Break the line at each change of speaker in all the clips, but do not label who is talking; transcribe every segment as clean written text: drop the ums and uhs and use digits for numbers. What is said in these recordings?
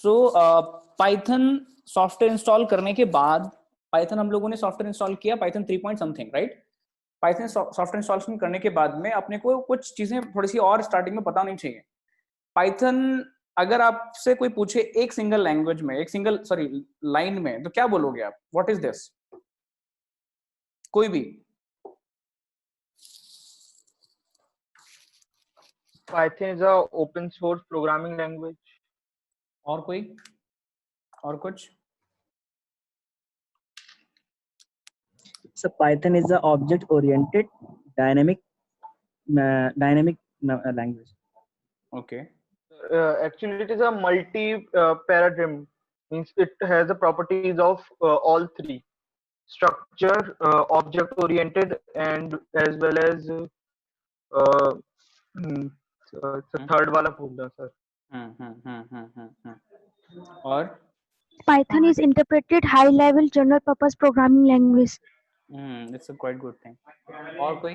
सो Python software install करने के बाद, पाइथन हम लोगों ने सॉफ्टवेयर इंस्टॉल किया, Python 3 point something, right. Python software installation करने के बाद में अपने को कुछ चीजें थोड़ी सी और स्टार्टिंग में पता होनी चाहिए। पाइथन अगर आपसे कोई पूछे एक सिंगल लैंग्वेज में, एक सिंगल सॉरी लाइन में, तो क्या बोलोगे आप? What is this? कोई भी।
Python is a open source programming language.
और कोई? और कुछ?
So Python is a object-oriented dynamic language.
Okay.
Actually, it is a multi-paradigm. Means it has the properties of all three: structure, object-oriented, and as well as the third wala bhul raha sir.
और
Python is interpreted high-level general-purpose programming language.
It's a quite good thing. और कोई?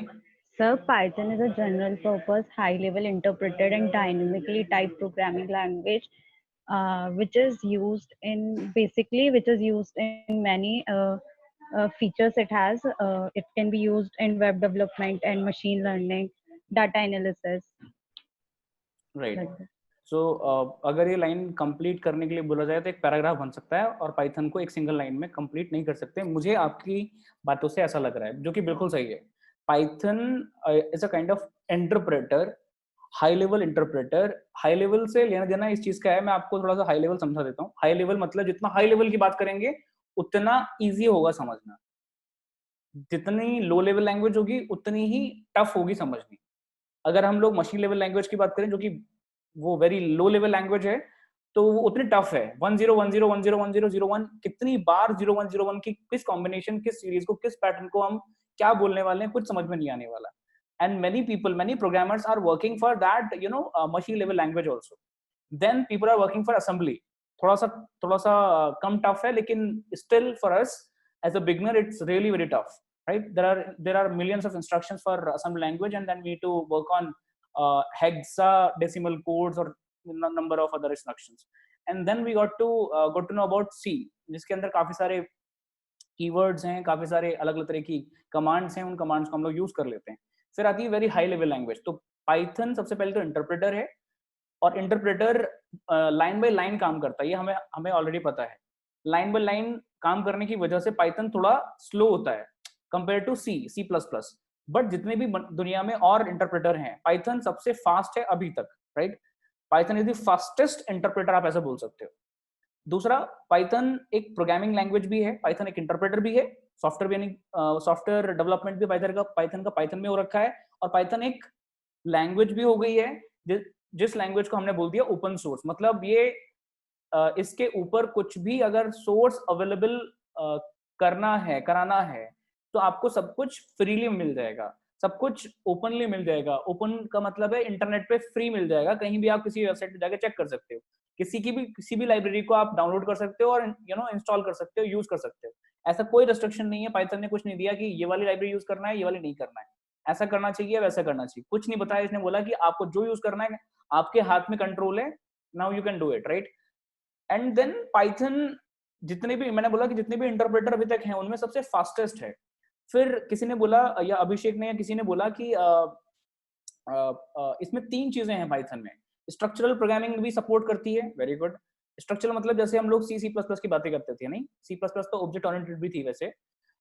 Sir, Python is a general-purpose, high-level interpreted and dynamically typed programming language, which is used in many features. It has. It can be used in web development and machine learning, data analysis.
Right.
Like that.
सो अगर ये line complete करने के लिए बोला जाए तो एक paragraph बन सकता है, और पाइथन को एक सिंगल लाइन में कंप्लीट नहीं कर सकते। मुझे आपकी बातों से ऐसा लग रहा है, जो कि बिल्कुल सही है। Python is a kind of interpreter, high level interpreter. High level से लेना देना इस चीज का है, मैं आपको थोड़ा सा हाई लेवल समझा देता हूँ। हाई लेवल मतलब जितना हाई लेवल की बात करेंगे उतना ईजी होगा समझना, जितनी लो लेवल लैंग्वेज होगी उतनी ही टफ होगी समझनी। अगर हम लोग मशीन लेवल लैंग्वेज की बात करें, जो कि वो वेरी लो लेवल लैंग्वेज है, तो वो उतनी टफ है। 1010101001 कितनी बार 0101 की किस कॉम्बिनेशन, किस सीरीज को, किस पैटर्न को हम क्या बोलने वाले हैं, कुछ समझ में नहीं आने वाला। And many programmers are working for that, machine level language also. Then people are working for assembly. थोड़ा सा कम टफ है, लेकिन still for us as a beginner it's really very tough, right? There are millions of instructions for assembly language, and then we need to work on hexadecimal codes or number of other instructions. And then we got to know about C, जिसके अंदर काफी सारे keywords हैं, काफी सारे अलग अलग तरह की कमांड्स हैं, उन कमांड्स को हम लोग यूज कर लेते हैं। फिर आती है वेरी हाई लेवल लैंग्वेज। तो पाइथन सबसे पहले तो इंटरप्रेटर है, और इंटरप्रेटर लाइन बाय लाइन काम करता है, ये हमें ऑलरेडी पता है। लाइन बाय लाइन काम करने की वजह से पाइथन थोड़ा स्लो होता है compare to C plus plus. But जितने भी दुनिया में और इंटरप्रेटर हैं, पाइथन सबसे फास्ट है अभी तक, right. Python is the fastest interpreter, आप ऐसा बोल सकते हो। दूसरा, पाइथन एक प्रोग्रामिंग लैंग्वेज भी है, पाइथन एक इंटरप्रेटर भी है। सॉफ्टवेयर यानी सॉफ्टवेयर डेवलपमेंट भी पाइथन में हो रखा है, और पाइथन एक लैंग्वेज भी हो गई है, जिस लैंग्वेज को हमने बोल दिया ओपन सोर्स। मतलब ये इसके ऊपर कुछ भी अगर सोर्स अवेलेबल कराना है, तो आपको सब कुछ फ्रीली मिल जाएगा, सब कुछ ओपनली मिल जाएगा। ओपन का मतलब है इंटरनेट पे फ्री मिल जाएगा, कहीं भी आप किसी वेबसाइट पे जाके चेक कर सकते हो। किसी भी लाइब्रेरी को आप डाउनलोड कर सकते हो और इंस्टॉल कर सकते हो, यूज कर सकते हो। ऐसा कोई रेस्ट्रिक्शन नहीं है, पाइथन ने कुछ नहीं दिया कि ये वाली लाइब्रेरी यूज करना है, ये वाली नहीं करना है, ऐसा करना चाहिए, वैसा करना चाहिए, कुछ नहीं बताया। इसने बोला कि आपको जो यूज करना है, आपके हाथ में कंट्रोल है, now you can do it, right. And then Python, जितने भी मैंने बोला कि जितने भी इंटरप्रेटर अभी तक हैं, उनमें सबसे फास्टेस्ट है। फिर किसी ने बोला, या अभिषेक ने या किसी ने बोला कि इसमें 3 चीजें हैं पाइथन में। स्ट्रक्चरल प्रोग्रामिंग भी सपोर्ट करती है, वेरी गुड। स्ट्रक्चरल मतलब जैसे हम लोग सी प्लस प्लस की बातें करते थे, नहीं, सी प्लस प्लस तो ऑब्जेक्ट ओरिएंटेड भी थी वैसे,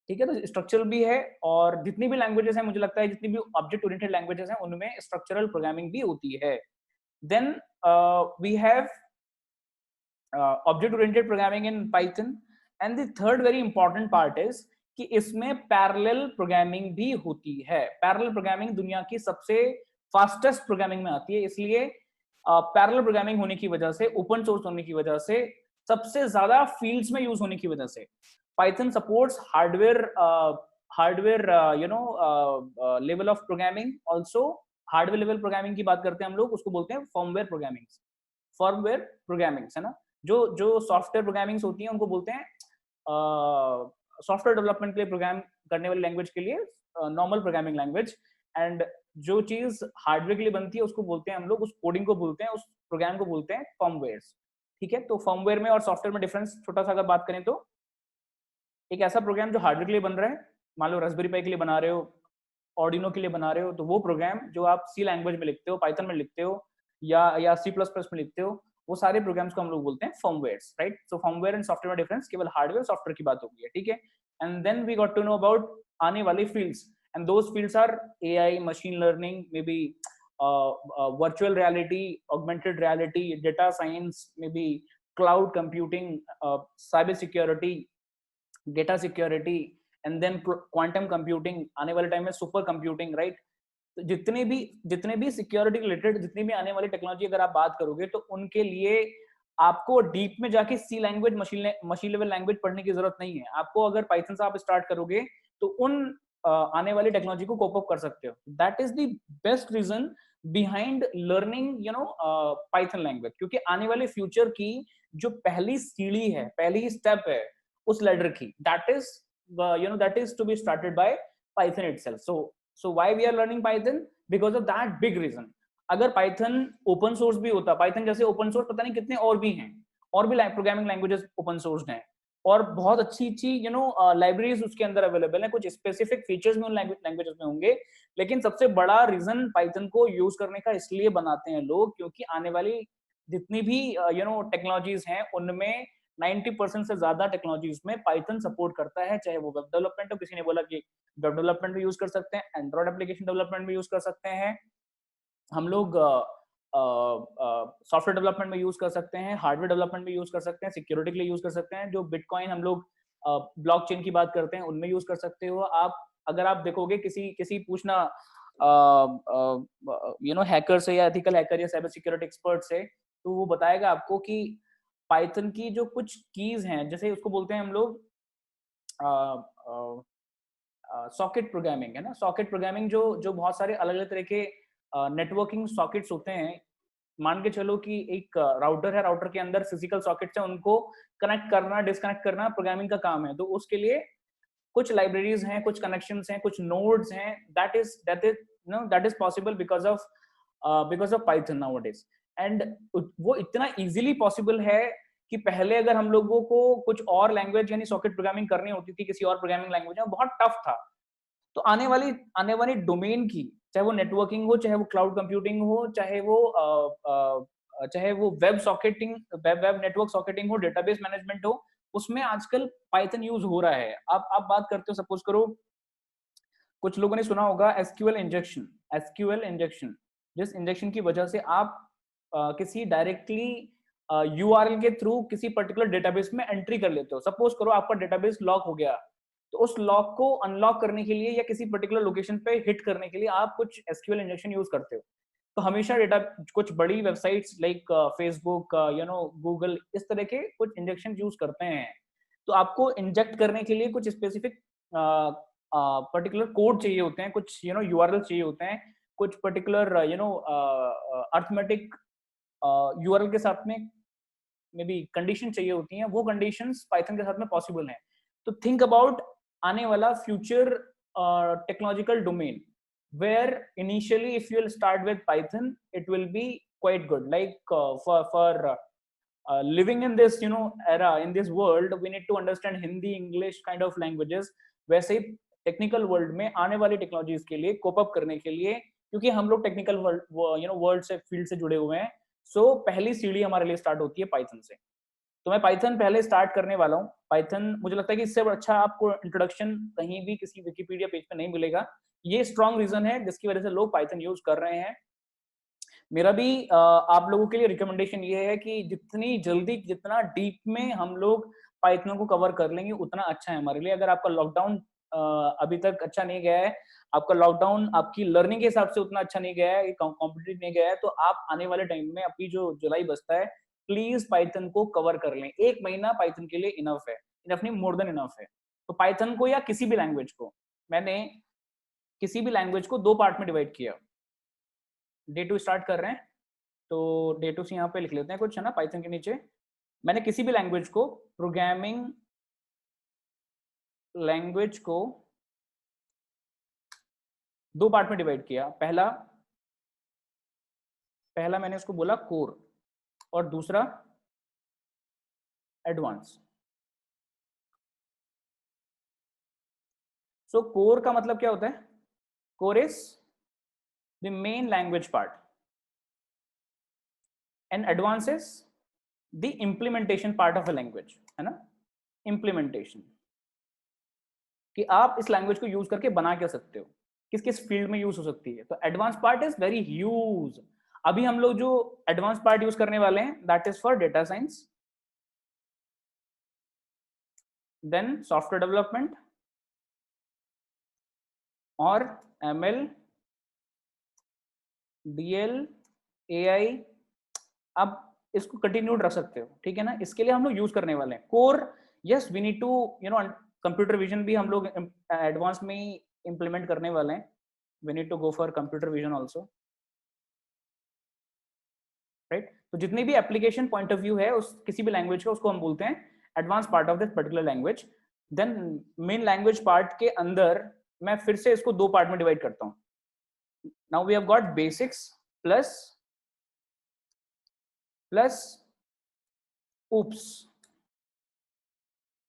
ठीक है। तो स्ट्रक्चरल भी है, और जितनी भी लैंग्वेजेस हैं, मुझे लगता है जितनी भी ऑब्जेक्ट ओरिएंटेड लैंग्वेजेस हैं, उनमें स्ट्रक्चरल प्रोग्रामिंग भी होती है। Then we have object oriented programming in Python, and the third very important part is कि इसमें पैरेलल प्रोग्रामिंग भी होती है। पैरेलल प्रोग्रामिंग दुनिया की सबसे फास्टेस्ट प्रोग्रामिंग में आती है, इसलिए पैरेलल प्रोग्रामिंग होने की वजह से, ओपन सोर्स होने की वजह से, सबसे ज्यादा फील्ड्स में यूज होने की वजह से Python supports hardware level of programming. Also hardware level programming की बात करते हैं हम लोग, उसको बोलते हैं फर्मवेयर प्रोग्रामिंग, है ना। जो सॉफ्टवेयर प्रोग्रामिंग होती है उनको बोलते हैं सॉफ्टवेयर डेवलपमेंट के लिए प्रोग्राम करने वाली लैंग्वेज के लिए नॉर्मल प्रोग्रामिंग लैंग्वेज। एंड जो चीज हार्डवेयर के लिए बनती है उसको बोलते हैं हम लोग, उस कोडिंग को बोलते हैं, उस प्रोग्राम को बोलते हैं फर्मवेयर्स। ठीक है। तो फर्मवेयर में और सॉफ्टवेयर में डिफरेंस छोटा सा अगर बात करें तो एक ऐसा प्रोग्राम जो हार्डवेयर के लिए बन रहा है, मान लो रास्पबेरी पाई के लिए बना रहे हो, ऑर्डिनो के लिए बना रहे हो, तो वो प्रोग्राम जो आप सी लैंग्वेज में लिखते हो, पाइथन में लिखते हो या सी प्लस प्लस में लिखते हो, वो सारे प्रोग्राम्स को हम लोग बोलते हैं firmwares, right. So firmware and software में डिफरेंस केवल हार्डवेयर सॉफ्टवेयर की बात होगी, ठीक है। And then we got to know about आने वाली fields, and those fields are AI, machine learning, may be virtual reality, augmented reality, data science, maybe cloud computing, cyber security, data security, and then quantum computing, आने वाले time में super computing, right. तो जितने भी security related जितनी भी आने वाली टेक्नोलॉजी अगर आप बात करोगे तो उनके लिए आपको डीप में जाके सी लैंग्वेज, मशीन लेवल लैंग्वेज पढ़ने की जरूरत नहीं है। आपको अगर पाइथन से आप स्टार्ट करोगे तो उन आने वाली टेक्नोलॉजी को कोप अप कर सकते हो। That is the best reason behind learning Python language, क्योंकि आने वाले फ्यूचर की जो पहली सीढ़ी है, पहली स्टेप है उस लैडर की, that is to be started by Python itself. So why we are learning Python? Because of that big reason. अगर पाइथन ओपन सोर्स भी होता, पाइथन जैसे ओपन सोर्स पता नहीं कितने और भी हैं, और भी प्रोग्रामिंग लैंग्वेजेस ओपन सोर्स हैं, और बहुत अच्छी अच्छी लाइब्रेरीज उसके अंदर अवेलेबल है, कुछ स्पेसिफिक फीचर्स में उन लैंग्वेजेस में होंगे, लेकिन सबसे बड़ा रीजन पाइथन को यूज करने का इसलिए बनाते हैं लोग क्योंकि आने वाली जितनी भी टेक्नोलॉजीज हैं उनमें 90% से ज्यादा टेक्नोलॉजीज में पाइथन सपोर्ट करता है, चाहे वो वेब डेवलपमेंट हो, किसी ने बोला कि वेब डेवलपमेंट भी यूज कर सकते हैं, एंड्रॉइड एप्लीकेशन डेवलपमेंट भी यूज कर सकते हैं, हम लोग सॉफ्टवेयर डेवलपमेंट में यूज कर सकते हैं, हार्डवेयर डेवलपमेंट में यूज कर सकते हैं, सिक्योरिटी के लिए यूज कर सकते हैं, जो बिटकॉइन हम लोग ब्लॉकचेन की बात करते हैं उनमें यूज कर सकते हो आप। अगर आप देखोगे किसी पूछना हैकर से या एथिकल हैकर या साइबर सिक्योरिटी एक्सपर्ट से, तो वो बताएगा आपको कि पाइथन की जो कुछ कीज हैं, जैसे उसको बोलते हैं हम लोग सॉकेट प्रोग्रामिंग, है ना। सॉकेट प्रोग्रामिंग जो बहुत सारे अलग अलग तरह के नेटवर्किंग सॉकेट्स होते हैं। मान के चलो कि एक राउटर है, राउटर के अंदर फिजिकल सॉकेट्स हैं, उनको कनेक्ट करना डिस्कनेक्ट करना प्रोग्रामिंग का काम है, तो उसके लिए कुछ लाइब्रेरीज हैं, कुछ कनेक्शंस हैं, कुछ नोड्स हैं, that is possible because of Python nowadays. And वो इतना इजीली पॉसिबल है कि पहले अगर हम लोगों को कुछ और लैंग्वेज यानी सॉकेट प्रोग्रामिंग करनी होती थी किसी और प्रोग्रामिंग लैंग्वेज में, बहुत टफ था। तो आने वाली डोमेन की, चाहे वो नेटवर्किंग हो, चाहे वो क्लाउड कंप्यूटिंग हो, चाहे वो वेब सॉकेटिंग, वेब नेटवर्क सॉकेटिंग हो, डेटाबेस मैनेजमेंट हो, उसमें आजकल पाइथन यूज हो रहा है। आप बात करते हो, सपोज करो कुछ लोगों ने सुना होगा एसक्यूएल इंजेक्शन, जिस इंजेक्शन की वजह से आप किसी डायरेक्टली यूआरएल के थ्रू किसी पर्टिकुलर डेटाबेस में एंट्री कर लेते हो। सपोज करो आपका डेटाबेस लॉक हो गया, तो उस लॉक को अनलॉक करने के लिए या किसी पर्टिकुलर लोकेशन पे हिट करने के लिए आप कुछ एसक्यूएल इंजेक्शन यूज करते हो। तो हमेशा डेटा, कुछ बड़ी वेबसाइट्स लाइक फेसबुक, गूगल, इस तरह के कुछ इंजेक्शन यूज करते हैं। तो आपको इंजेक्ट करने के लिए कुछ स्पेसिफिक पर्टिकुलर कोड चाहिए होते हैं, कुछ यूआरएल चाहिए होते हैं, कुछ पर्टिकुलर अर्थमेटिक यूआरएल के साथ में मे बी कंडीशन चाहिए होती हैं। वो कंडीशंस पाइथन के साथ में पॉसिबल हैं। तो थिंक अबाउट आने वाला future technological domain where initially if you'll start with Python it will be quite good, like for living in this era, in this world, we need to understand Hindi, English kind of languages। वैसे ही technical world में आने वाली technologies के लिए cope up करने के लिए, क्योंकि हम लोग टेक्निकल वर्ल्ड से फील्ड से जुड़े हुए हैं, सो पहली सीढ़ी हमारे लिए स्टार्ट होती है पाइथन से। तो मैं पाइथन पहले स्टार्ट करने वाला हूँ। पाइथन मुझे लगता है कि इससे अच्छा आपको इंट्रोडक्शन कहीं भी किसी विकिपीडिया पेज पे नहीं मिलेगा। ये स्ट्रॉन्ग रीजन है जिसकी वजह से लोग पाइथन यूज कर रहे हैं। मेरा भी आप लोगों के लिए रिकमेंडेशन ये है कि जितनी जल्दी, जितना डीप में हम लोग पाइथन को कवर कर लेंगे उतना अच्छा है हमारे लिए। अगर आपका लॉकडाउन अभी तक अच्छा नहीं गया है, आपका लॉकडाउन आपकी लर्निंग के हिसाब से उतना अच्छा नहीं गया है, कॉम्पिटिटिव नहीं गया है, तो आप आने वाले टाइम में अभी जो जुलाई बचता है, प्लीज पाइथन को कवर कर लें। 1 महीना पाइथन के लिए इनफ है, इनफ नहीं, मोर देन इनफ है। तो पाइथन को या किसी भी लैंग्वेज को, मैंने किसी भी लैंग्वेज को 2 पार्ट में डिवाइड किया। डे 2 स्टार्ट कर रहे हैं, तो डे 2 से यहाँ पे लिख लेते हैं कुछ, है ना, पाइथन के नीचे। मैंने किसी भी लैंग्वेज को, प्रोग्रामिंग लैंग्वेज को 2 पार्ट में डिवाइड किया। पहला मैंने उसको बोला कोर, और दूसरा एडवांस। सो कोर का मतलब क्या होता है? Core is the main language part and advance is the implementation part of a language, है ना? इम्प्लीमेंटेशन, कि आप इस लैंग्वेज को यूज करके बना क्या सकते हो, किस किस फील्ड में यूज हो सकती है। तो advance part is very huge. अभी हम लोग जो एडवांस पार्ट यूज करने वाले हैं that is for data science, then software development और ML, DL, AI। अब इसको कंटिन्यूड रख सकते हो, ठीक है ना? इसके लिए हम लोग यूज करने वाले हैं core. Yes, we need to computer vision भी हम लोग एडवांस में ही इंप्लीमेंट करने वाले हैं। We need to go for computer vision also, right? तो जितनी भी एप्लीकेशन पॉइंट ऑफ व्यू है उस किसी भी लैंग्वेज का, उसको हम बोलते हैं advance part of this particular language. Then main language part के अंदर मैं फिर से इसको दो पार्ट में डिवाइड करता हूँ। Now we have got basics plus oops,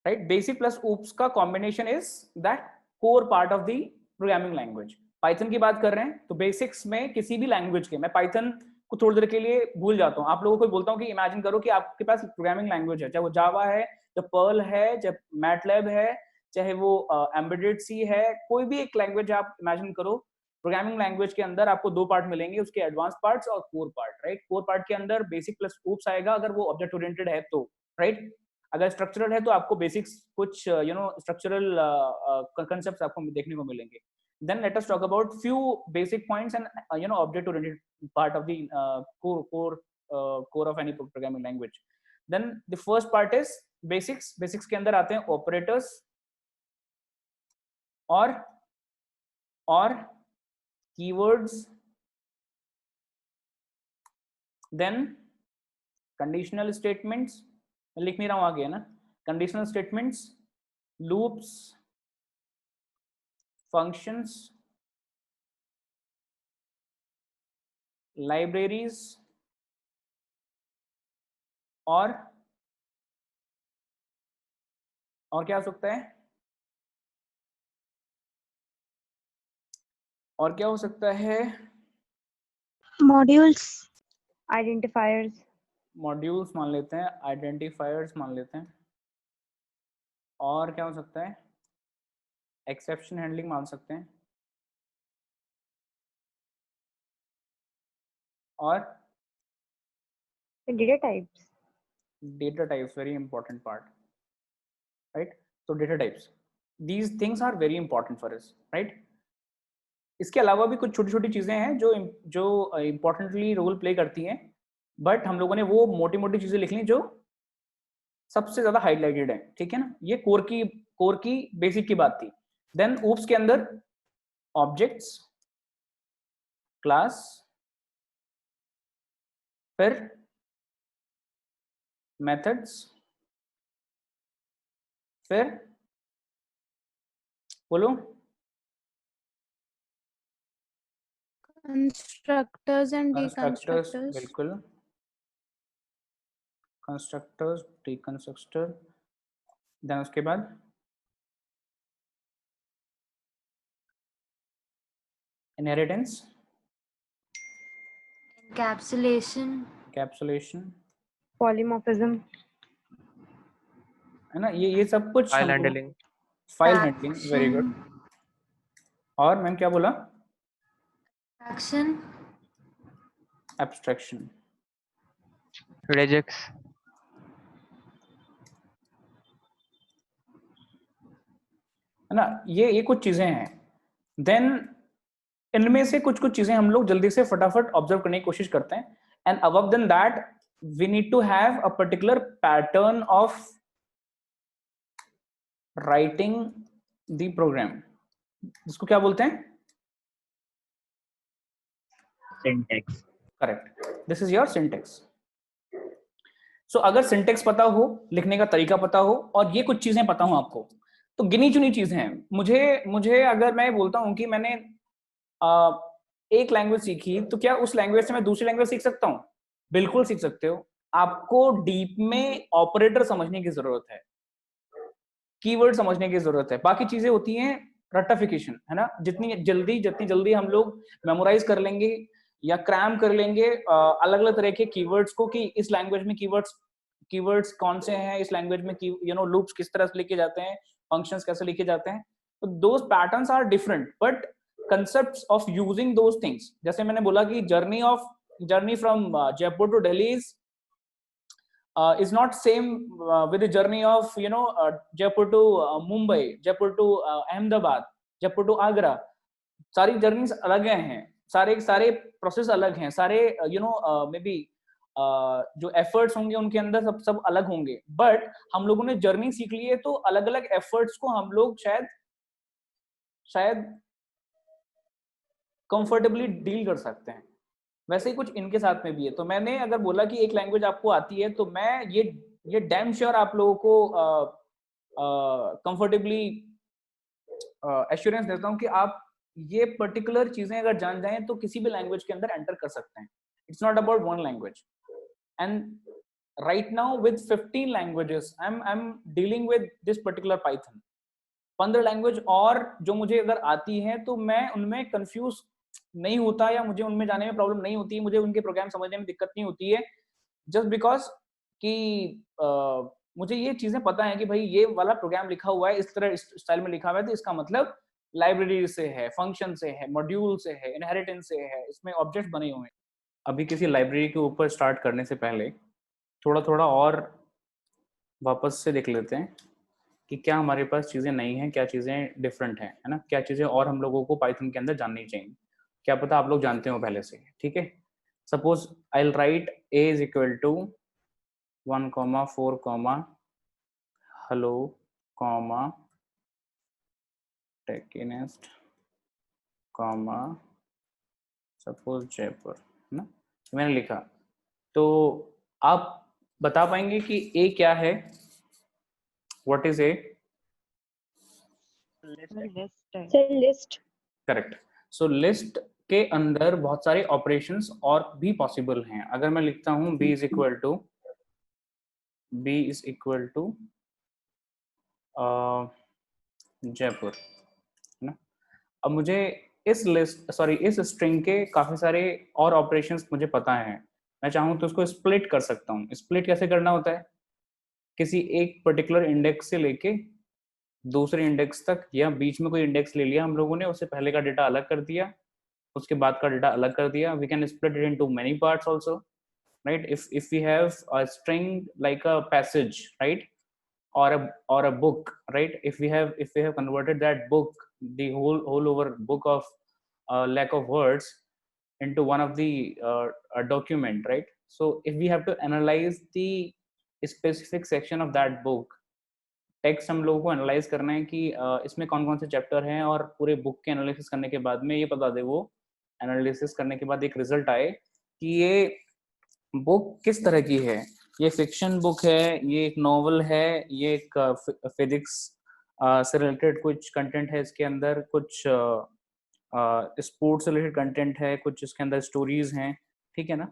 right? Basic plus oops का combination is that core part of the programming language। Python की बात कर रहे हैं तो बेसिक्स में किसी भी लैंग्वेज के, मैं पाइथन को थोड़ी देर के लिए भूल जाता हूँ, आप लोगों को बोलता हूँ कि इमेजिन करो कि आपके पास प्रोग्रामिंग लैंग्वेज है, चाहे वो जावा है, चाहे पर्ल है, चाहे मैटलैब है, चाहे वो एम्बेडेड सी है, कोई भी एक लैंग्वेज आप इमेजिन करो। प्रोग्रामिंग लैंग्वेज के अंदर आपको दो पार्ट मिलेंगे, उसके एडवांस पार्ट्स और core part, right? Core part के अंदर बेसिक प्लस oops आएगा अगर वो ऑब्जेक्ट ओरिएंटेड है तो, राइट? अगर स्ट्रक्चरल है तो आपको बेसिक्स कुछ स्ट्रक्चरल कंसेप्ट्स आपको देखने को मिलेंगे। Then let us talk about few basic points and object oriented part of the core of any programming language. Then the first part is basics। basics के अंदर आते हैं operators और keywords, then conditional statements, लिख नहीं रहा हूं आगे, है ना? conditional statements, loops, functions, libraries और क्या हो सकता है? और क्या हो सकता है?
modules,
identifiers,
मॉड्यूल्स मान लेते हैं, आइडेंटिफायर्स मान लेते हैं, और क्या हो सकता है? एक्सेप्शन हैंडलिंग मान सकते हैं, और
data types,
data types, very important part, right? तो data types, these things are very important for us, right? इसके अलावा भी कुछ छोटी छोटी चीजें हैं जो इंपॉर्टेंटली रोल प्ले करती हैं, बट हम लोगों ने वो मोटी मोटी चीजें लिख ली जो सबसे ज्यादा हाईलाइटेड है, ठीक है ना? ये कोर की बेसिक की बात थी। देन oops के अंदर ऑब्जेक्ट्स, क्लास, फिर मेथड्स, फिर बोलो
कंस्ट्रक्टर्स एंड
कंस्ट्रक्टर्स,
डिकंस्ट्रक्टर्स।
बिल्कुल, कंस्ट्रक्टर्स, डिकंस्ट्रक्टर, देन उसके बाद इनहेरिटेंस,
एनकैप्सुलेशन,
polymorphism,
है ना? ये सब कुछ
file handling,
file handling, very good. और मैम क्या बोला? एब्स्ट्रैक्शन,
regex,
है ना? ये कुछ चीजें हैं। देन इनमें से कुछ चीजें हम लोग जल्दी से फटाफट ऑब्जर्व करने की कोशिश करते हैं, and above then that we need to have a particular pattern of writing the program, जिसको क्या बोलते हैं?
Syntax.
Correct, this is your syntax. सो अगर सिंटेक्स पता हो, लिखने का तरीका पता हो, और ये कुछ चीजें पता हो आपको, तो गिनी चुनी चीजें हैं। मुझे अगर मैं बोलता हूं कि मैंने एक लैंग्वेज सीखी, तो क्या उस लैंग्वेज से मैं दूसरी लैंग्वेज सीख सकता हूँ? बिल्कुल सीख सकते हो। आपको डीप में ऑपरेटर समझने की जरूरत है, कीवर्ड समझने की जरूरत है, बाकी चीजें होती हैं रट्टाफिकेशन, है ना। जितनी जल्दी हम लोग मेमोराइज कर लेंगे या क्रैम कर लेंगे अलग अलग तरह के कीवर्ड्स को, कि इस लैंग्वेज में कीवर्ड्स कौन से हैं, इस लैंग्वेज में लूप्स किस तरह से लिखे जाते हैं, फंक्शंस कैसे लिखे जाते हैं, तो those patterns are different, but concepts of using those things, जैसे मैंने बोला कि journey from Jaipur to Delhi is not same with the journey of Jaipur to Mumbai, Jaipur to Ahmedabad, Jaipur to Agra. सारी journeys अलग हैं, सारे process अलग हैं, सारे मे बी जो एफर्ट्स होंगे उनके अंदर सब अलग होंगे, बट हम लोगों ने जर्नी सीख ली है तो अलग अलग एफर्ट्स को हम लोग शायद कंफर्टेबली डील कर सकते हैं। वैसे ही कुछ इनके साथ में भी है। तो मैंने अगर बोला कि एक लैंग्वेज आपको आती है, तो मैं ये डैम श्योर आप लोगों को कंफर्टेबली एश्योरेंस देता हूं कि आप ये पर्टिकुलर चीजें अगर जान जाएं तो किसी भी लैंग्वेज के अंदर एंटर कर सकते हैं। It's not about one language, and right now with 15 languages I am dealing with this particular Python. 15 language और जो मुझे अगर आती है तो मैं उनमें कंफ्यूज नहीं होता, या मुझे उनमें जाने में प्रॉब्लम नहीं होती, मुझे उनके प्रोग्राम समझने में दिक्कत नहीं होती है, जस्ट बिकॉज कि मुझे ये चीजें पता है कि भाई ये वाला प्रोग्राम लिखा हुआ है, इस तरह इस स्टाइल में लिखा हुआ है, तो इसका मतलब लाइब्रेरी से है, फंक्शन से है, मॉड्यूल से है, इनहेरिटेंस से है, इसमें ऑब्जेक्ट बने हुए हैं। अभी किसी लाइब्रेरी के ऊपर स्टार्ट करने से पहले थोड़ा और वापस से देख लेते हैं कि क्या हमारे पास चीजें नई हैं, क्या चीजें डिफरेंट हैं, है ना, क्या चीजें और हम लोगों को पाइथन के अंदर जाननी चाहिए, क्या पता आप लोग जानते हो पहले से। ठीक है, suppose I will write a is equal to 1,4, hello, Techinest, suppose Jaipur, है ना, मैंने लिखा। तो आप बता पाएंगे कि a क्या है? What is a?
List.
Correct. So list के अंदर बहुत सारे ऑपरेशंस और भी पॉसिबल हैं। अगर मैं लिखता हूं b is equal to Jaipur, है ना। अब मुझे इस स्ट्रिंग के काफी सारे और ऑपरेशंस मुझे पता हैं, मैं चाहूँ तो उसको स्प्लिट कर सकता हूँ। स्प्लिट कैसे करना होता है? किसी एक पर्टिकुलर इंडेक्स से लेके दूसरे इंडेक्स तक, या बीच में कोई इंडेक्स ले लिया हम लोगों ने, उससे पहले का डेटा अलग कर दिया, उसके बाद का डेटा अलग कर दिया। We can split it into many parts also, right. If we have a string like a passage, right, or a book, right, if we have converted that book, the whole over book of lack of words, into one of the a document, right? So if we have to analyze the specific section of that book, text हम लोगों को analyse करना है कि इसमें कौन कौन से चैप्टर हैं, और पूरे बुक के एनालिसिस करने के बाद में ये पता दे, वो एनालिसिस करने के बाद एक रिजल्ट आए कि ये बुक किस तरह की है, ये फिक्शन बुक है, ये एक नॉवल है, ये एक फिजिक्स से रिलेटेड कुछ कंटेंट है इसके अंदर, कुछ स्पोर्ट्स से रिलेटेड कंटेंट है, कुछ इसके अंदर स्टोरीज हैं, ठीक है ना।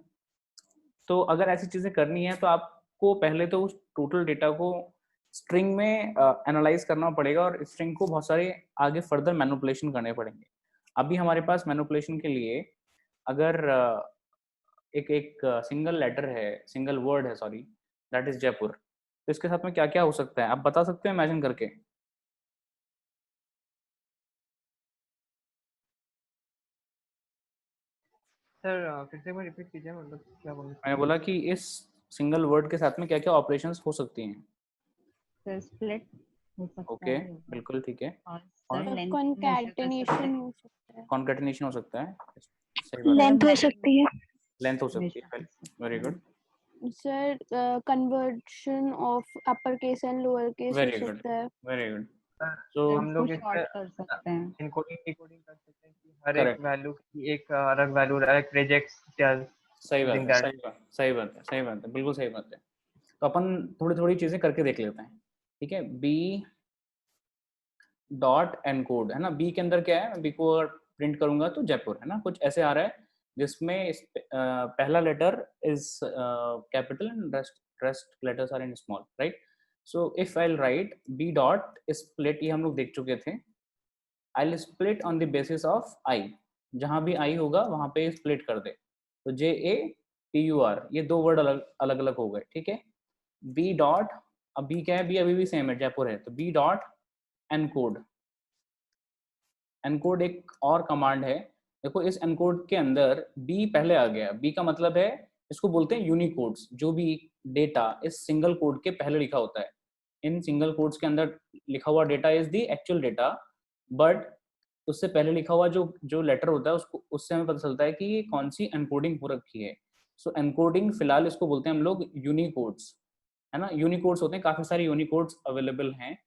तो अगर ऐसी चीजें करनी है तो आपको पहले तो उस टोटल डेटा को स्ट्रिंग में एनालाइज करना पड़ेगा, और स्ट्रिंग को बहुत सारे आगे फर्दर मैनिपुलेशन करने पड़ेंगे। अभी हमारे पास मैनिपुलेशन के लिए अगर एक सिंगल लेटर है, सिंगल वर्ड है, सॉरी, दैट इज जयपुर, तो इसके साथ में क्या क्या हो सकता है आप बता सकते हो इमेजिन करके?
सर फिर से एक बार रिपीट कीजिए, मतलब क्या बोल रहे हैं?
मैंने बोला कि इस सिंगल वर्ड के साथ में क्या क्या ऑपरेशंस हो सकती हैं।
स्प्लिट हो सकता
ओके,
है,
बिल्कुल ठीक है।
और
और
कॉन्कैटिनेशन हो सकता है।
कॉन्कैटिनेशन हो सकता है, सही बात है।
लेंथ हो सकती है।
लेंथ हो सकती है, very good,
sir conversion of upper case and lower case हो
वेरी गुड,
सकता है।
Very good.
सर,
तो
हम लोग
शॉर्ट कर सकते हैं।
इनकोडिंग डिकोडिंग कर सकते हैं कि हर
Correct.
एक वैल्यू की एक अलग वैल्यू एक रेजेक्ट्स क्या
सही बात
using
है,
that.
सही बात है, बिल्कुल सही बात है। तो अपन थोड़ी थोड़ी चीजें करके देख लेते हैं, ठीक है। बी डॉट एनकोड, है ना, बी के अंदर क्या है, बी को अगर प्रिंट करूंगा तो जयपुर, है ना, कुछ ऐसे आ रहा है जिसमें पहला letter is capital and rest letters are in small, right? So if I write B dot split, ये हम लोग देख चुके थे, I will split on the basis of I, जहां भी आई होगा वहां पे स्प्लिट कर दे। तो JAPUR, ये दो वर्ड अलग अलग हो गए, ठीक है। बी डॉट, अब बी क्या है, बी अभी भी सेम है, जयपुर है, तो बी डॉट एनकोड। एनकोड एक और कमांड है, देखो इस एनकोड के अंदर बी पहले आ गया। बी का मतलब है, इसको बोलते हैं यूनिकोड्स, जो भी डेटा इस सिंगल कोड के पहले लिखा होता है। इन सिंगल कोड्स के अंदर लिखा हुआ data is the actual data, but उससे पहले लिखा हुआ जो लेटर होता है उसको, उससे हमें पता चलता है कि ये कौन सी एनकोडिंग हो रखी है। सो एनकोडिंग फिलहाल इसको बोलते हैं हम लोग यूनिकोड्स, है ना। यूनिकोड्स होते हैं, काफी सारे यूनिकोड्स अवेलेबल हैं,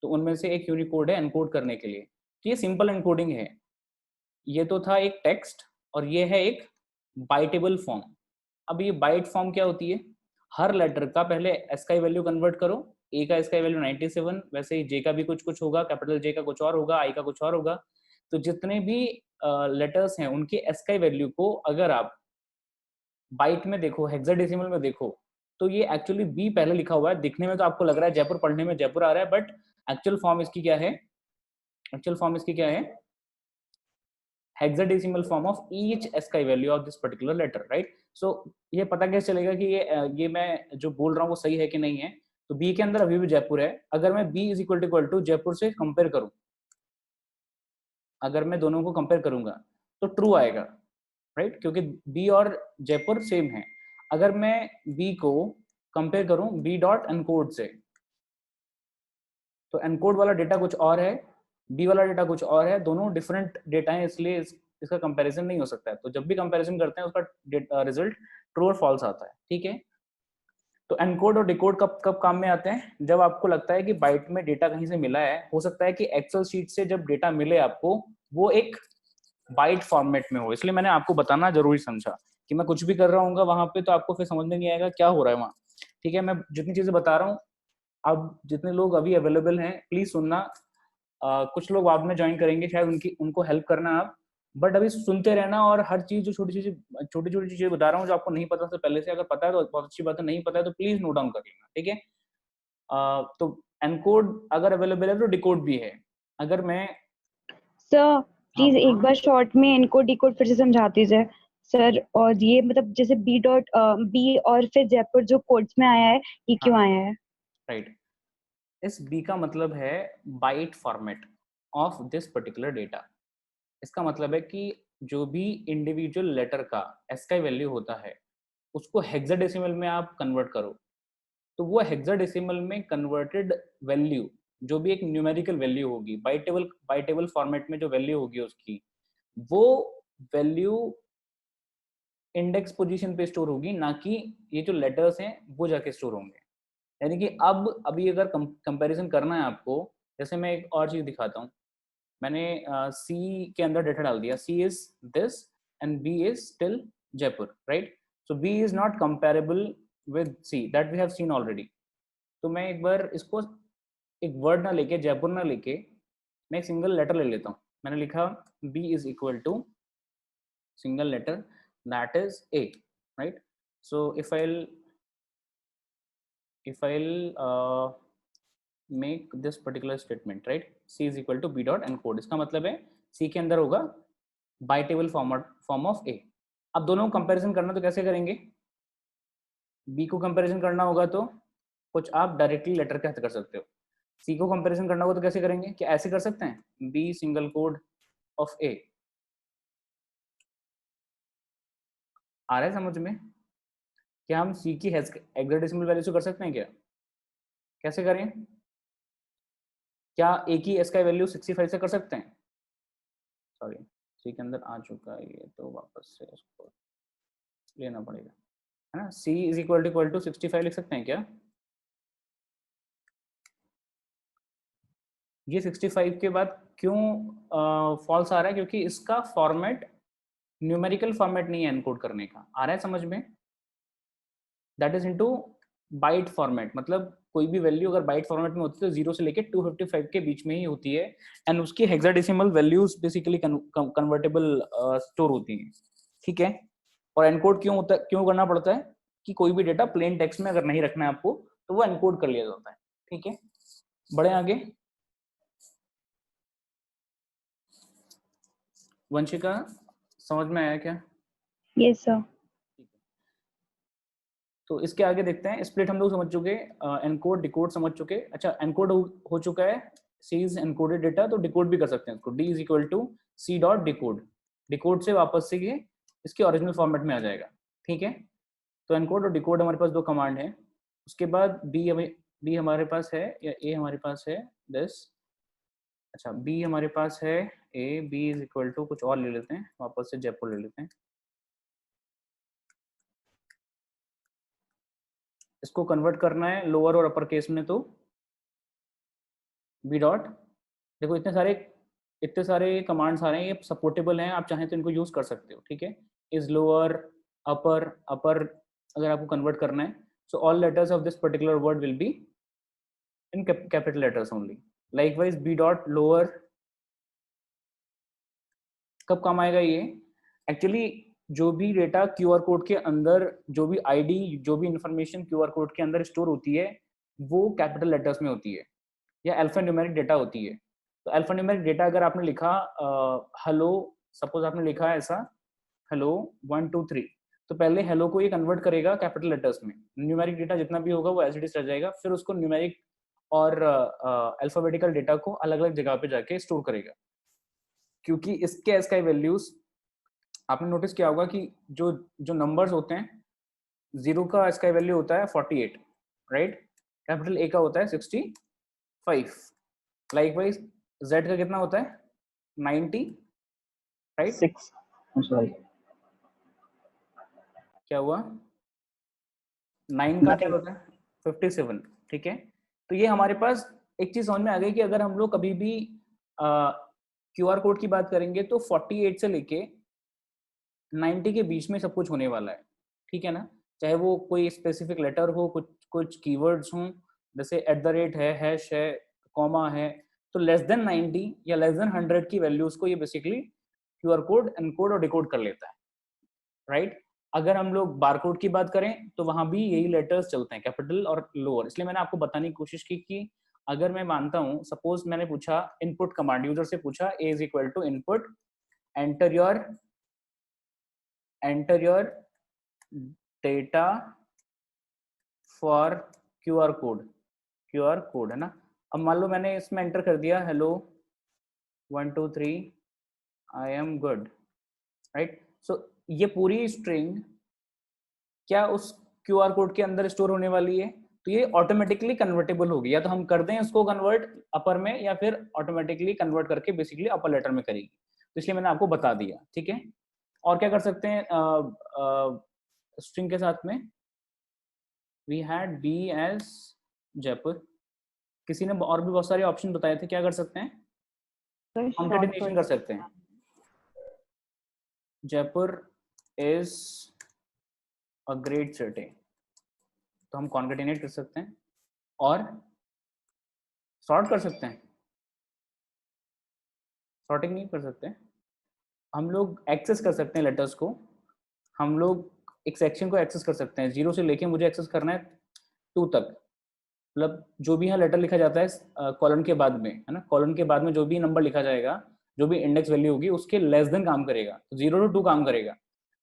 तो उनमें से एक यूनिकोड है एनकोड करने के लिए। ये सिंपल एनकोडिंग है। ये तो था एक टेक्स्ट, और ये है एक बाइटेबल फॉर्म। अब ये बाइट फॉर्म क्या होती है, हर लेटर का पहले एस का वैल्यू कन्वर्ट करो। ए का एस का वैल्यू 97, वैसे ही जे का भी कुछ कुछ होगा, कैपिटल जे का कुछ और होगा, आई का कुछ और होगा। तो जितने भी लेटर्स हैं उनके एस का वैल्यू को अगर आप बाइट में देखो, हेक्साडेसिमल में देखो, तो ये एक्चुअली बी पहले लिखा हुआ है। दिखने में तो आपको लग रहा है जयपुर, पढ़ने में जयपुर आ रहा है, बट एक्चुअल फॉर्म इसकी क्या है, एक्चुअल फॉर्म इसकी क्या है, hexadecimal form of each S का value of this particular letter, right. सो ये पता कैसे चलेगा कि ये मैं जो बोल रहा हूँ वो सही है कि नहीं है। तो बी के अंदर अभी भी जयपुर है। अगर मैं B is equal to Jaipur से कंपेयर करूं, अगर मैं दोनों को कंपेयर करूंगा तो ट्रू आएगा, राइट, क्योंकि बी और जयपुर सेम है। अगर मैं बी को कंपेयर करूं बी डॉट एनकोड से, तो एनकोड वाला डेटा कुछ और है, बी वाला डेटा कुछ और है, दोनों डिफरेंट डेटा है, इसलिए इसका कंपैरिजन नहीं हो सकता है। तो जब भी कंपैरिजन करते हैं उसका रिजल्ट ट्रू और फॉल्स आता है, ठीक है। तो एनकोड और डिकोड कब कब काम में आते हैं, जब आपको लगता है कि बाइट में डेटा कहीं से मिला है। हो सकता है कि एक्सेल शीट से जब डेटा मिले आपको, वो एक बाइट फॉर्मेट में हो। इसलिए मैंने आपको बताना जरूरी समझा कि मैं कुछ भी कर रहा हूँ वहां पे, तो आपको फिर समझ में नहीं आएगा क्या हो रहा है वहाँ, ठीक है। मैं जितनी चीजें बता रहा हूँ, अब जितने लोग अभी अवेलेबल हैं प्लीज सुनना। कुछ लोग बाद में ज्वाइन करेंगे, शायद उनको हेल्प करना आप, बट अभी सुनते रहना। और हर चीज जो छोटी छोटी चीजें बता रहा हूँ जो आपको नहीं पता था पहले से, अगर पता है तो बहुत अच्छी बात है, नहीं पता है तो प्लीज नोट डाउन कर लेना, ठीक है। तो एनकोड अगर अवेलेबल है तो डिकोड भी है। अगर मैं
सर प्लीज एक बार शॉर्ट में इनको डिकोड फिर से समझा दीजिए सर। और ये मतलब जैसे बी डॉट बी और फिर जयपुर जो कोड्स में आया है, ये क्यों आया है?
राइट, इस बी का मतलब है byte format of this particular data. इसका मतलब है कि जो भी इंडिविजुअल लेटर का एस का वैल्यू होता है उसको हेक्साडेसिमल में आप कन्वर्ट करो, तो वो हेक्साडेसिमल में कन्वर्टेड वैल्यू जो भी एक न्यूमेरिकल वैल्यू होगी, बाइटेबल फॉर्मेट में जो वैल्यू होगी उसकी, वो वैल्यू इंडेक्स पोजीशन पे स्टोर होगी, ना कि ये जो लेटर्स हैं वो जाके स्टोर होंगे। यानी कि अभी अगर कंपैरिजन करना है आपको, जैसे मैं एक और चीज दिखाता हूँ। मैंने सी के अंदर डेटा डाल दिया, C is this and B is still Jaipur, right. So B is not comparable with C, that we have seen already. तो मैं एक बार इसको एक वर्ड ना लेके, जयपुर ना लेके, मैं एक सिंगल लेटर ले लेता हूँ। मैंने लिखा B is equal to single letter that is A, right. So if I'll make this particular statement, right, c is equal to b dot encode, इसका मतलब है c के अंदर होगा बाइटेबल फॉर्म ऑफ a। अब दोनों को कंपैरिजन करना तो कैसे करेंगे, b को कंपैरिजन करना होगा तो कुछ आप डायरेक्टली लेटर के हाथ कर सकते हो। c को कंपैरिजन करना होगा तो कैसे करेंगे, क्या ऐसे कर सकते हैं, b single code of a। आ रहा है समझ में? क्या हम c की हेक्साडेसिमल वैल्यू से कर सकते हैं क्या, कैसे करें? क्या a की s का वैल्यू 65 से कर सकते हैं? सॉरी, c के अंदर आ चुका है ये, तो वापस से इसको लेना पड़ेगा, है ना। c इज इक्वल टू 65 लिख सकते हैं क्या? ये 65 के बाद क्यों फॉल्स आ रहा है, क्योंकि इसका फॉर्मेट न्यूमेरिकल फॉर्मेट नहीं है एनकोड करने का। आ रहा है समझ में? That is into byte format, मतलब कोई भी वैल्यू अगर बाइट फॉर्मेट में होती है तो 0 से लेके 255 के बीच में ही होती है, एंड उसकी hexadecimal values basically convertible store होती हैं। ठीक है। और एनकोड क्यों करना पड़ता है कि कोई भी डेटा प्लेन टेक्स्ट में अगर नहीं रखना है आपको तो वो एनकोड कर लिया जाता है। ठीक है, बढ़े आगे। वंशिका, समझ में आया क्या?
Yes sir.
तो इसके आगे देखते हैं। स्प्लिट हम लोग समझ चुके, एनकोड डिकोड समझ चुके। अच्छा, एनकोड हो चुका है, सी इज एनकोडेड डेटा, तो डिकोड भी कर सकते हैं इसको। D is equal to C dot decode, decode से वापस से ये इसके ओरिजिनल फॉर्मेट में आ जाएगा। ठीक है, तो एनकोड और डिकोड हमारे पास दो कमांड है। उसके बाद बी हमारे पास है या ए हमारे पास है दिस। अच्छा, बी हमारे पास है ए, बी इज इक्वल टू कुछ और ले लेते हैं, वापस से जयपुर ले लेते हैं। इसको कन्वर्ट करना है लोअर और अपर केस में, तो बी डॉट, देखो इतने सारे कमांड्स आ रहे हैं, ये सपोर्टेबल हैं, आप चाहें तो इनको यूज कर सकते हो। ठीक है, इज लोअर अपर अपर अगर आपको कन्वर्ट करना है, so all letters of this particular word will be in capital letters only. Likewise B dot lower कब काम आएगा ये? एक्चुअली जो भी डेटा क्यूआर कोड के अंदर, जो भी आईडी, जो भी इंफॉर्मेशन क्यूआर कोड के अंदर स्टोर होती है वो कैपिटल लेटर्स में होती है या अल्फान्यूमेरिक डेटा होती है। तो अल्फान्यूमेरिक डेटा अगर आपने लिखा हेलो, सपोज आपने लिखा है ऐसा हेलो 1 2 3, तो पहले हेलो को ये कन्वर्ट करेगा कैपिटल लेटर्स में। न्यूमेरिक डेटा जितना भी होगा वो एज इट इज रह जाएगा, फिर उसको न्यूमेरिक और अल्फाबेटिकल डेटा को अलग अलग जगह पे जाके स्टोर करेगा। क्योंकि इसके एसकाई वैल्यूज आपने नोटिस किया होगा कि जो जो नंबर्स होते हैं, 0 का एसकाई वैल्यू होता है 48, राइट? कैपिटल ए का होता है 65। लाइकवाइज जेड का कितना होता है? 90, राइट?
6, सॉरी
क्या हुआ? 9 का क्या होता है? 57। ठीक है, तो ये हमारे पास एक चीज समझ में आ गई कि अगर हम लोग कभी भी क्यूआर कोड की बात करेंगे तो 48 से लेके 90 के बीच में सब कुछ होने वाला है। ठीक है ना, चाहे वो कोई स्पेसिफिक लेटर हो, कुछ कीवर्ड्स हों, जैसे @ है, हैश है, कॉमा है, तो लेस देन 90 या लेस देन 100 की वैल्यूज को ये बेसिकली क्यूआर कोड एनकोड और डिकोड कर लेता है, राइट? अगर हम लोग बारकोड की बात करें तो वहां भी यही लेटर्स चलते हैं, कैपिटल और लोअर। इसलिए मैंने आपको बताने की कोशिश की कि अगर मैं मानता हूं, सपोज मैंने पूछा इनपुट कमांड, यूजर से पूछा a is equal to input enter your data for QR code है ना। अब मान लो मैंने इसमें एंटर कर दिया hello 1 2 3 I am good, right? सो ये पूरी स्ट्रिंग क्या उस क्यूआर कोड के अंदर स्टोर होने वाली है? तो ये ऑटोमेटिकली कन्वर्टेबल होगी, या तो हम कर दें उसको कन्वर्ट अपर में, या फिर ऑटोमेटिकली कन्वर्ट करके बेसिकली अपर लेटर में करेगी। तो इसलिए मैंने आपको बता दिया। ठीक है, और क्या कर सकते हैं स्ट्रिंग के साथ में? We had B as Jaipur. किसी ने और भी बहुत सारे ऑप्शन बताए थे, क्या कर सकते हैं? कॉन्केटिनेशन कर सकते हैं। Jaipur is a great city, तो हम कॉन्केटिनेट कर सकते हैं और सॉर्ट कर सकते हैं। सॉर्टिंग नहीं कर सकते, हम लोग एक्सेस कर सकते हैं लेटर्स को। हम लोग एक सेक्शन को एक्सेस कर सकते हैं, 0 से लेके मुझे एक्सेस करना है 2 तक, मतलब जो भी यहाँ लेटर लिखा जाता है कॉलन के बाद में, है ना, कॉलन के बाद में जो भी नंबर लिखा जाएगा, जो भी इंडेक्स वैल्यू होगी उसके लेस देन काम करेगा, तो 0 to 2 काम करेगा।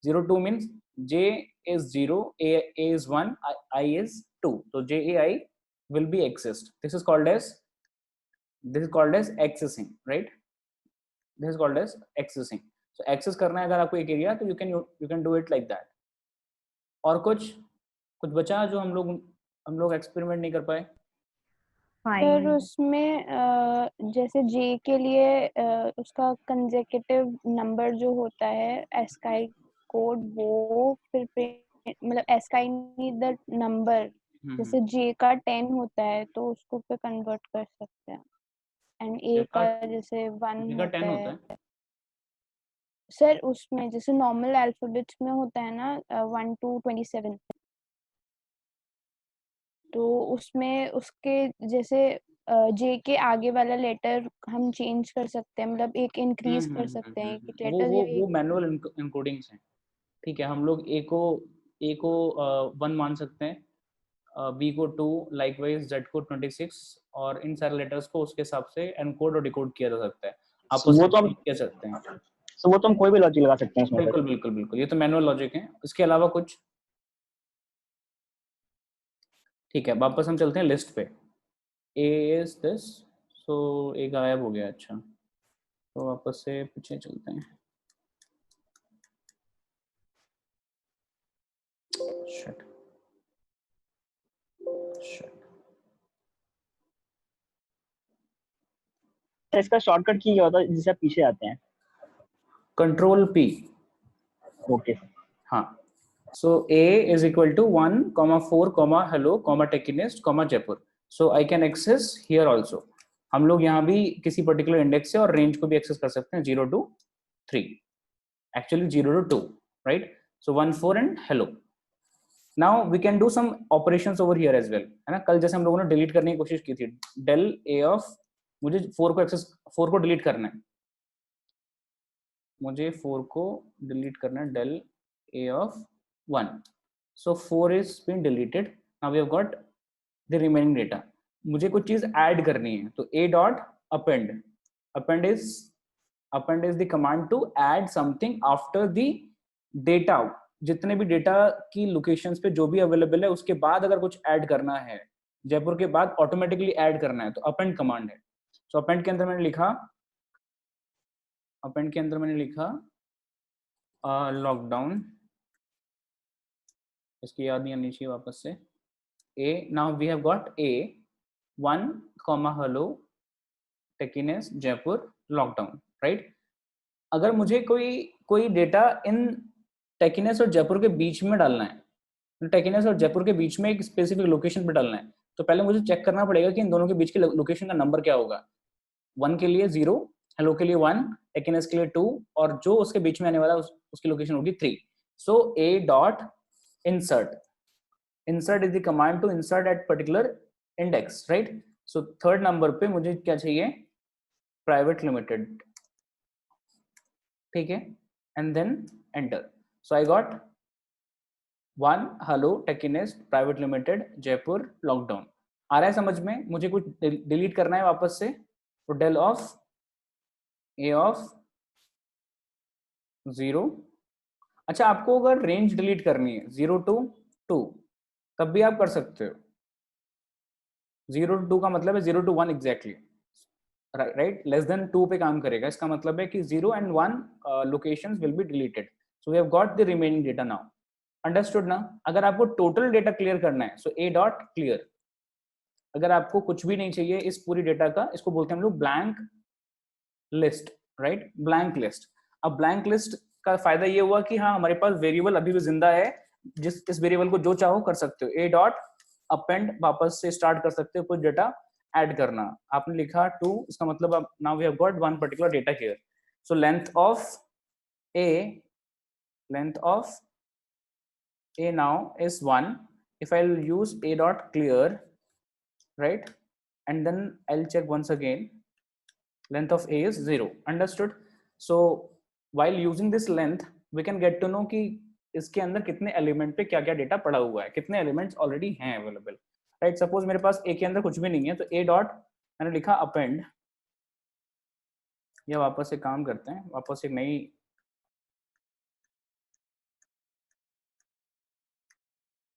0 to 2 means J is 0, A is 1, I is 2, तो JAI will be accessed. This is called as accessing, right? This is called as accessing. So access करना है अगर आपको एक एरिया, तो you can do it like that. और कुछ बचा जो हम लोग एक्सपेरिमेंट नहीं कर पाए?
सर उसमें जैसे जे के लिए उसका कंसेक्यूटिव नंबर जो होता है एस्काई कोड, वो फिर मतलब एस्काई द नंबर, जैसे जे का 10 होता है तो उसको फिर कन्वर्ट कर सकते हैं, एंड ए का जैसे 1 होता है। सर उसमें जैसे नॉर्मल अल्फाबेट्स में होता है ना 1 to 27, तो उसमें उसके जैसे जे के आगे वाला लेटर हम चेंज कर सकते हैं, मतलब एक इंक्रीज कर सकते हैं एक लेटर।
वो मैनुअल एन्कोडिंग्स हैं। ठीक है, हम लोग ए को 1 मान सकते हैं, बी को 2, लाइकवाइज जेड को 26, और इन सारे लेटर्स को उसके हिसाब से एनकोड और डिकोड किया जा सकता है, आपस
वो
में
तो हम
कह सकते हैं।
वो तो हम कोई भी लॉजिक लगा सकते हैं इसमें।
बिल्कुल बिल्कुल बिल्कुल, ये तो मैनुअल लॉजिक है, इसके अलावा कुछ? ठीक है, वापस हम चलते हैं लिस्ट पे। ए इज दिस, सो ए गायब हो गया। अच्छा, तो वापस से पीछे चलते हैं। शिट शिट,
इसका शॉर्टकट की क्या होता है जिससे आप पीछे आते हैं?
Control P.
ओके,
हाँ, so A is equal to 1, 4, hello, Techinest, Jaipur. So I can access here also. हम लोग यहाँ भी किसी पर्टिकुलर इंडेक्स से और रेंज को भी एक्सेस कर सकते हैं, 0 to 3, actually 0 to 2, right? So 1, 4 and hello. Now we can do some operations over here as well, है ना? कल जैसे हम लोगों ने डिलीट करने की कोशिश की थी, del A of, मुझे 4 को डिलीट करना है, मुझे 4 को डिलीट करना है, del A of 1. So 4 is been deleted. Now we have got the remaining data. मुझे कुछ चीज ऐड करनी है, तो a dot append. Append is the command to add something after the data. जितने भी डेटा की लोकेशंस पे जो भी अवेलेबल है उसके बाद अगर कुछ ऐड करना है, जयपुर के बाद ऑटोमेटिकली ऐड करना है, तो append कमांड है। सो append के अंदर मैंने लिखा लॉकडाउन, इसकी याद नहीं आनी चाहिए वापस से। A, now we have got A 1, hello, Techinest, Jaipur, lockdown, right? अगर मुझे कोई डेटा इन टेकिनेस और जयपुर के बीच में डालना है, तो टेकिनेस और जयपुर के बीच में एक स्पेसिफिक लोकेशन पे डालना है, तो पहले मुझे चेक करना पड़ेगा कि इन दोनों के बीच के लोकेशन का नंबर क्या होगा। 1 के लिए 0, हेलो के लिए 1, टेकिनेस के लिए 2, और जो उसके बीच में आने वाला उसकी लोकेशन होगी 3। सो A dot insert is the command to insert at particular index, right? So third number पे मुझे क्या चाहिए, private limited, ठीक है, and then enter. So I got 1, hello, Techinest, private limited, Jaipur, lockdown. आ रहा है समझ में? मुझे कुछ डिलीट करना है वापस से, तो del of A of 0। अच्छा, आपको अगर रेंज डिलीट करनी है 0 to 2, तब भी आप कर सकते हो। 0 to 2 का मतलब है 0 to 1 exactly, right? Less than 2 पे काम करेगा, इसका मतलब है कि 0 and 1 locations will be deleted. So we have got the remaining data now, understood ना? अगर आपको टोटल डेटा क्लियर करना है, सो A डॉट क्लियर। अगर आपको कुछ भी नहीं चाहिए इस पूरी डेटा का, इसको बोलते हैं हम लोग blank list, right? Blank list. अब ब्लैंक लिस्ट का फायदा ये हुआ कि हाँ, हमारे पास वेरिएबल अभी भी जिंदा है, इस वेरिएबल को जो चाहो कर सकते हो। A डॉट अपेंड, वापस से स्टार्ट कर सकते हो कुछ डेटा ऐड करना। आपने लिखा 2, इसका मतलब अब now we have got one particular data here. So length of A now is 1. If I'll use A dot clear, right, and then I'll check once again, length of A is 0. Understood? So while using this length, we can get to know कि इसके अंदर कितने element पे क्या क्या data पड़ा हुआ है, कितने एलिमेंट्स ऑलरेडी हैं अवेलेबल, राइट? सपोज मेरे पास ए के अंदर कुछ भी नहीं है, तो A डॉट मैंने लिखा अपेंड, या वापस से काम करते हैं, वापस एक नई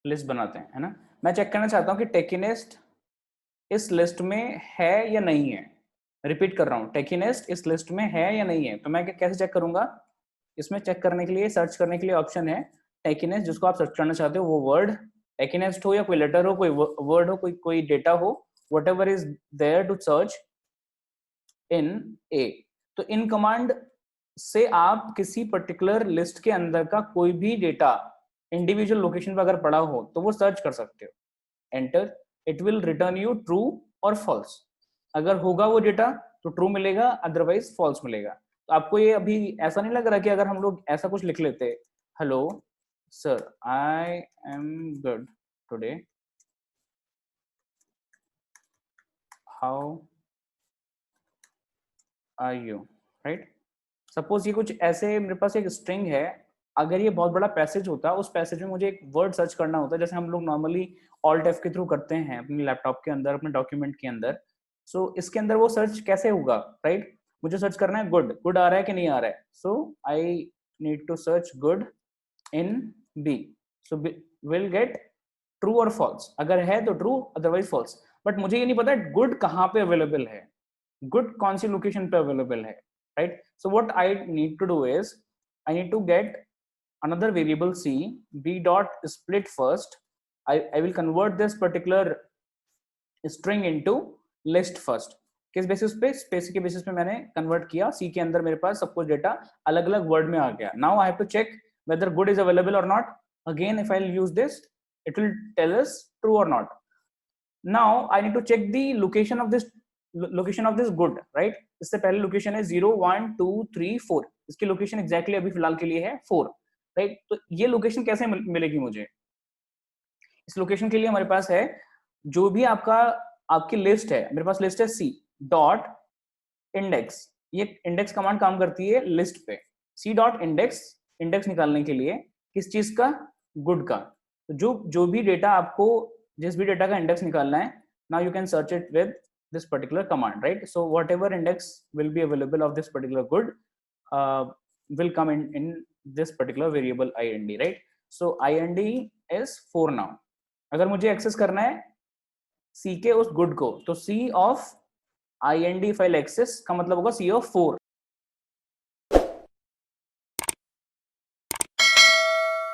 लिस्ट बनाते हैं, है ना? मैं चेक करना चाहता हूँ कि टेकिनेस्ट इस लिस्ट में है या नहीं है। रिपीट कर रहा हूँ, टेकिनेस्ट इस लिस्ट में है या नहीं है। तो मैं कैसे चेक करूंगा? इसमें चेक करने के लिए, सर्च करने के लिए ऑप्शन है टेकिनेस्ट, जिसको आप सर्च करना चाहते हो वो वर्ड टेकिनेस्ट हो, या कोई लेटर हो, कोई वर्ड हो, कोई डेटा हो, whatever is there to search in A. तो इन कमांड से आप किसी पर्टिकुलर लिस्ट के अंदर का कोई भी डेटा इंडिविजुअल लोकेशन पर अगर पड़ा हो तो वो सर्च कर सकते हो। Enter, it will return you true और फॉल्स। अगर होगा वो डेटा तो ट्रू मिलेगा, अदरवाइज फॉल्स मिलेगा। तो आपको ये अभी ऐसा नहीं लग रहा कि अगर हम लोग ऐसा कुछ लिख लेते, hello sir, I am good today, how are you, right? Suppose ये कुछ ऐसे, मेरे पास एक स्ट्रिंग है, अगर ये बहुत बड़ा पैसेज होता उस पैसेज में मुझे एक वर्ड सर्च करना होता जैसे हम लोग नॉर्मली ऑल्ट एफ के थ्रू करते हैं अपने लैपटॉप के अंदर अपने डॉक्यूमेंट के अंदर। सो इसके अंदर वो सर्च कैसे होगा, राइट? मुझे सर्च करना है गुड, गुड आ रहा है कि नहीं आ रहा है। So I need to search good in B, so will get true और फॉल्स, अगर है तो ट्रू अदरवाइज फॉल्स। बट मुझे ये नहीं पता गुड कहाँ पे अवेलेबल है, गुड कौन सी लोकेशन पे अवेलेबल है, right? So what I need to do is I need to get another variable c, b dot split first. I will convert this particular string into list first. किस basis पे? Space के basis पे मैंने convert किया। c के अंदर मेरे पास सब कुछ डेटा अलग अलग वर्ड में आ गया। Now I have to check whether good is available or not. Again if I'll use this, it will tell us true or not. Now I need to check the location of this good, right? इससे पहले location है 0 1 2 3 4, इसकी location exactly अभी फिलहाल के लिए है 4, right? तो ये लोकेशन कैसे मिलेगी मुझे? इस लोकेशन के लिए हमारे पास है जो भी आपकी लिस्ट है, मेरे पास लिस्ट है c डॉट इंडेक्स। ये इंडेक्स कमांड काम करती है लिस्ट पे। c डॉट इंडेक्स, इंडेक्स निकालने के लिए किस चीज का? गुड का। तो जो भी डेटा आपको, जिस भी डेटा का इंडेक्स निकालना है, now you can search it with this particular command, right? So whatever index will be available of this particular good will come in this particular variable ind, right? So ind is 4 now. अगर मुझे access करना है c के उस good को, तो c of ind file access का मतलब होगा c of 4,